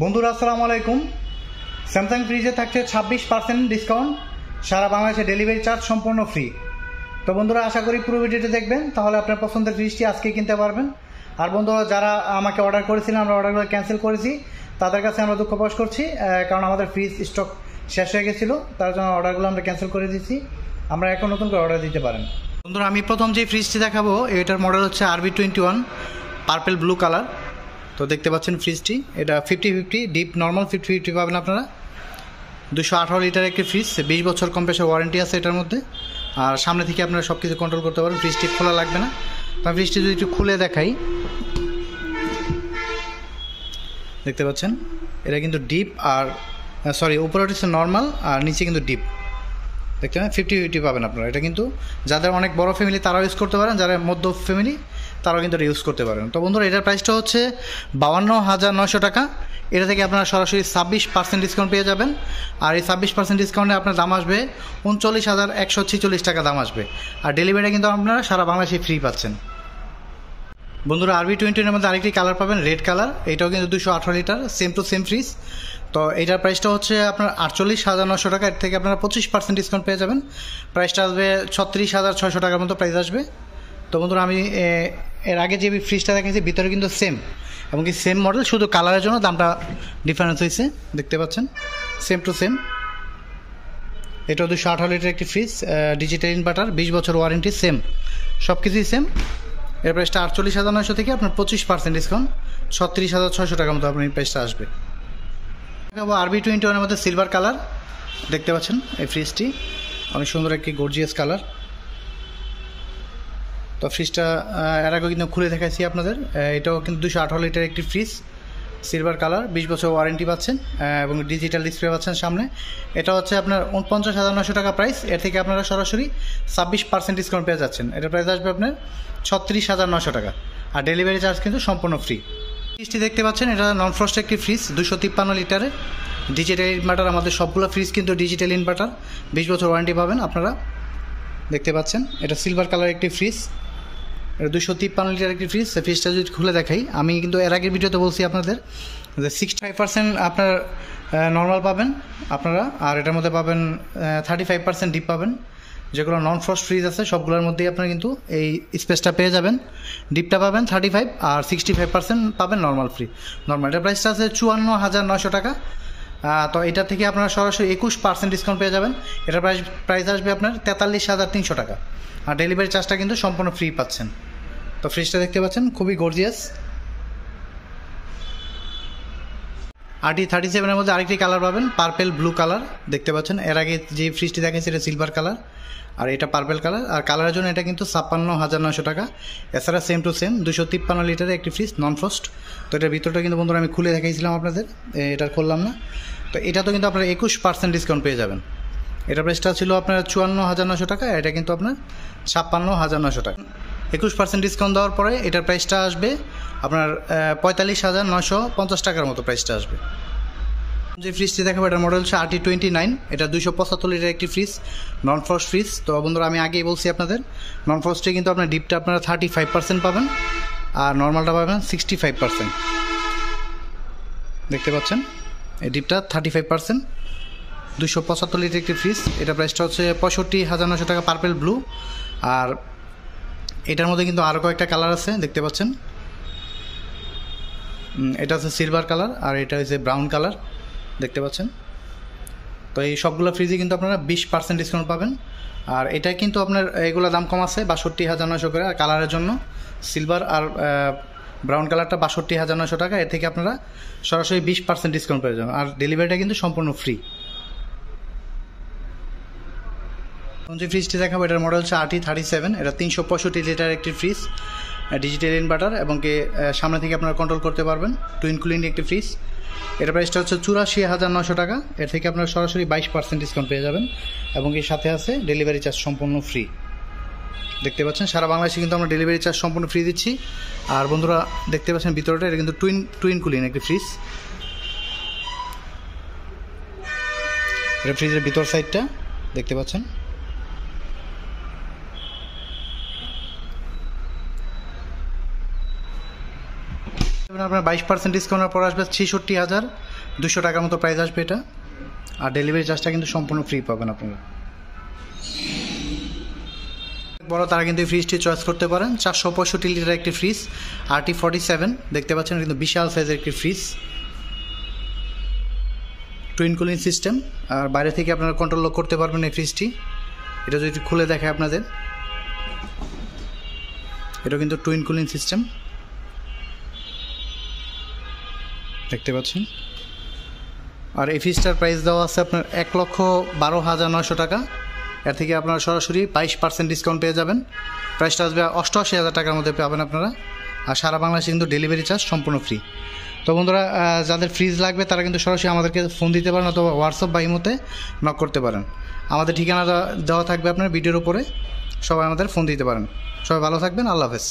বন্ধুরা আসসালামু আলাইকুম। স্যামসাং ফ্রিজে থাকছে 26% ডিসকাউন্ট, সারা বাংলাদেশে ডেলিভারি চার্জ সম্পূর্ণ ফ্রি। তো বন্ধুরা আশা করি পুরো ভিডিওটি দেখবেন, তাহলে আপনার পছন্দের ফ্রিজটি আজকেই কিনতে পারবেন। আর বন্ধুরা যারা আমাকে অর্ডার করেছিলেন, আমরা অর্ডারগুলো ক্যান্সেল করেছি, তাদের কাছে আমরা দুঃখ প্রকাশ করছি, কারণ আমাদের ফ্রিজ স্টক শেষ হয়ে গেছিলো, তার জন্য অর্ডারগুলো আমরা ক্যান্সেল করে দিচ্ছি। আমরা এখন নতুন করে অর্ডার দিতে পারেন। বন্ধুরা আমি প্রথম যে ফ্রিজটি দেখাবো, এটার মডেল হচ্ছে RB21 পার্পেল ব্লু কালার। তো দেখতে পাচ্ছেন ফ্রিজটি, এটা 50-50 ডিপ নর্মাল 50-50 পাবেন আপনারা। 218 লিটার একটি ফ্রিজ, 20 বছর কম্প্রেসর ওয়ারেন্টি আছে এটার মধ্যে। আর সামনে থেকে আপনারা সব কিছু কন্ট্রোল করতে পারেন, ফ্রিজটি খোলা লাগবে না। তো ফ্রিজটি যদি একটু খুলে দেখাই, দেখতে পাচ্ছেন এটা কিন্তু ডিপ, আর উপরে হচ্ছে নর্মাল আর নিচে কিন্তু ডিপ। দেখতে পাচ্ছেন 50-50 পাবেন আপনারা। এটা কিন্তু যাদের অনেক বড় ফ্যামিলি তারাও ইউজ করতে পারেন, যারা মধ্য ফ্যামিলি তারাও কিন্তু এটা ইউজ করতে পারেন। তো বন্ধুরা এটার প্রাইসটা হচ্ছে 52,900 টাকা। এটা থেকে আপনারা সরাসরি 26% ডিসকাউন্ট পেয়ে যাবেন। আর এই 26% ডিসকাউন্টে আপনার দাম আসবে 39,146 টাকা দাম আসবে। আর ডেলিভারিটা কিন্তু আপনারা সারা বাংলাদেশে ফ্রি পাচ্ছেন। বন্ধুরা RB21 মধ্যে আরেকটি কালার পাবেন, রেড কালার। এটাও কিন্তু 218 litre, same to same fridge. তো এটার প্রাইসটা হচ্ছে আপনার 48,900 টাকা। এর থেকে আপনারা 25% ডিসকাউন্ট পেয়ে যাবেন। প্রাইসটা আসবে 36,600 টাকার মতো প্রাইস আসবে। তো বন্ধুরা আমি এর আগে যে ফ্রিজটা দেখেছি ভিতরে কিন্তু সেম, এবং কি সেম মডেল, শুধু কালারের জন্য দামটা ডিফারেন্স হয়েছে। দেখতে পাচ্ছেন সেম টু সেম। এটাও 218 লিটার একটি ফ্রিজ, ডিজিটাল ইনভার্টার, 20 বছর ওয়ারেন্টি, সেম সব কিছুই সেম। এর প্রাইসটা 48,900 থেকে আপনার 25% ডিসকাউন্ট 36,600 টাকার মতো আপনার এই প্রাইসটা আসবে। RB21 মধ্যে সিলভার কালার, দেখতে পাচ্ছেন এই ফ্রিজটি অনেক সুন্দর একটি গর্জিয়াস কালার। তো ফ্রিজটা এর আগে কিন্তু খুলে দেখাইছি আপনাদের। এটাও কিন্তু 218 লিটার একটি ফ্রিজ, সিলভার কালার, 20 বছর ওয়ারেন্টি পাচ্ছেন, এবং ডিজিটাল ডিসপ্লে পাচ্ছেন সামনে। এটা হচ্ছে আপনার 49,900 টাকা প্রাইস। এর থেকে আপনারা সরাসরি 26% ডিসকাউন্ট পেয়ে যাচ্ছেন। এটার প্রাইস আসবে আপনার 36,900 টাকা। আর ডেলিভারি চার্জ কিন্তু সম্পূর্ণ ফ্রি। ফ্রিজটি দেখতে পাচ্ছেন, এটা নন ফ্রস্ট একটি ফ্রিজ, 253 লিটারের ডিজিটাল ইনভার্টার। আমাদের সবগুলো ফ্রিজ কিন্তু ডিজিটাল ইনভার্টার, 20 বছর ওয়ারেন্টি পাবেন আপনারা। দেখতে পাচ্ছেন এটা সিলভার কালার একটি ফ্রিজ, এটা 253 লিটার একটি ফ্রিজ। ফ্রিজটা যদি খুলে দেখাই, আমি কিন্তু এর আগের ভিডিওতে বলছি আপনাদের যে 65% আপনার নর্মাল পাবেন আপনারা, আর এটার মধ্যে পাবেন 35% ডিপ পাবেন। যেগুলো নন ফ্রস্ট ফ্রিজ আছে সবগুলোর মধ্যেই আপনারা কিন্তু এই স্পেসটা পেয়ে যাবেন। ডিপটা পাবেন 35, আর 65% পাবেন নর্মাল ফ্রি। নর্মাল এটার প্রাইসটা আছে 54,900 টাকা। তো এটা থেকে আপনারা সরাসরি 21% ডিসকাউন্ট পেয়ে যাবেন। এটার প্রাইস আসবে আপনার 43,300 টাকা। আর ডেলিভারি চার্জটা কিন্তু সম্পূর্ণ ফ্রি পাচ্ছেন। তো ফ্রিজটা দেখতে পাচ্ছেন খুবই গর্জিয়াস। RD37 মধ্যে আরেকটি কালার পাবেন, পার্পেল ব্লু কালার। দেখতে পাচ্ছেন এর আগে যে ফ্রিজটি দেখেছি এটা সিলভার কালার, আর এটা পার্পেল কালার। আর কালারের জন্য এটা কিন্তু 56,900 টাকা। এছাড়া সেম টু সেম 253 লিটারের একটি ফ্রিজ, নন ফ্রস্ট। তো এটার ভিতরটা কিন্তু বন্ধুরা আমি খুলে দেখাইছিলাম আপনাদের, এটা খুললাম না। তো এটা তো কিন্তু আপনারা 21% ডিসকাউন্ট পেয়ে যাবেন। এটার প্রাইসটা ছিল আপনার 54,900 টাকা, এটা কিন্তু আপনার 56,900 টাকা। 21% ডিসকাউন্ট দেওয়ার পরে এটার প্রাইসটা আসবে আপনার 45,950 টাকার মতো প্রাইসটা আসবে। যে ফ্রিজটি দেখাবো এটার মডেল হচ্ছে RT29, এটা 275 লিটার একটি ফ্রিজ, নন ফ্রস্ট ফ্রিজ। তো বন্ধুরা আমি আগেই বলছি আপনাদের, নন ফ্রস্টে কিন্তু আপনার ডিপটা আপনারা 35% পাবেন, আর নর্মালটা পাবেন 65%। দেখতে পাচ্ছেন এই ডিপটা 35%, 275 লিটার একটি ফ্রিজ। এটা প্রাইসটা হচ্ছে 65,900 টাকা, পার্পেল ব্লু। আর এটার মধ্যে কিন্তু আরও কয়েকটা কালার আছে, দেখতে পাচ্ছেন। এটা হচ্ছে সিলভার কালার, আর এটা হচ্ছে ব্রাউন কালার, দেখতে পাচ্ছেন। তো এই সবগুলো ফ্রিজে কিন্তু আপনারা 20% ডিসকাউন্ট পাবেন। আর এটা কিন্তু আপনার এগুলো দাম কম আছে 62,900 করে। আর কালারের জন্য সিলভার আর ব্রাউন কালারটা 62,900 টাকা। এর থেকে আপনারা সরাসরি 20% ডিসকাউন্ট পেয়ে যাবেন। আর ডেলিভারিটা কিন্তু সম্পূর্ণ ফ্রি। যে ফ্রিজটি দেখাবো এটার মডেল হচ্ছে RT37, এটা 365 লিটার একটি ফ্রিজ, ডিজিটাল ইনভার্টার, এবং কি সামনে থেকে আপনারা কন্ট্রোল করতে পারবেন, টুইন কুলিং একটি ফ্রিজ। এটার প্রাইসটা হচ্ছে 84,900 টাকা। এর থেকে আপনারা সরাসরি 22% ডিসকাউন্ট পেয়ে যাবেন, এবং এর সাথে আছে ডেলিভারি চার্জ সম্পূর্ণ ফ্রি। দেখতে পাচ্ছেন সারা বাংলাদেশে কিন্তু আমরা ডেলিভারি চার্জ সম্পূর্ণ ফ্রি দিচ্ছি। আর বন্ধুরা দেখতে পাচ্ছেন ভিতরটা, এটা কিন্তু টুইন কুলিং একটি ফ্রিজ। এটা ফ্রিজের ভিতর সাইডটা দেখতে পাচ্ছেন। আপনার 22% ডিসকাউন্টের পর আসবে 66,000 200 টাকার মতো প্রাইস আসবে এটা। আর ডেলিভারি চার্জটা কিন্তু সম্পূর্ণ ফ্রি পাবেন আপনারা। বড় তারা কিন্তু এই ফ্রিজটি চয়েস করতে পারেন। 465 লিটার একটি ফ্রিজ, RT47 দেখতে পাচ্ছেন, কিন্তু বিশাল সাইজের একটি ফ্রিজ, টুইন কুলিং সিস্টেম। আর বাইরে থেকে আপনারা কন্ট্রোল করতে পারবেন এই ফ্রিজটি। এটা যদি খুলে দেখায় আপনাদের, এটা কিন্তু টুইন কুলিং সিস্টেম দেখতে পাচ্ছেন। আর এই ফ্রিজটার প্রাইস দেওয়া আছে আপনার 1,12,900 টাকা। এর থেকে আপনারা সরাসরি 22% ডিসকাউন্ট পেয়ে যাবেন। প্রাইসটা আসবে 88,000 টাকার মধ্যে পাবেন আপনারা। আর সারা বাংলাদেশে কিন্তু ডেলিভারি চার্জ সম্পূর্ণ ফ্রি। তো বন্ধুরা, যাদের ফ্রিজ লাগবে তারা কিন্তু সরাসরি আমাদেরকে ফোন দিতে পারেন, অথবা হোয়াটসঅ্যাপ বা ইমোতে নক করতে পারেন। আমাদের ঠিকানা দেওয়া থাকবে আপনার ভিডিওর উপরে, সবাই আমাদের ফোন দিতে পারেন। সবাই ভালো থাকবেন, আল্লাহ হাফেজ।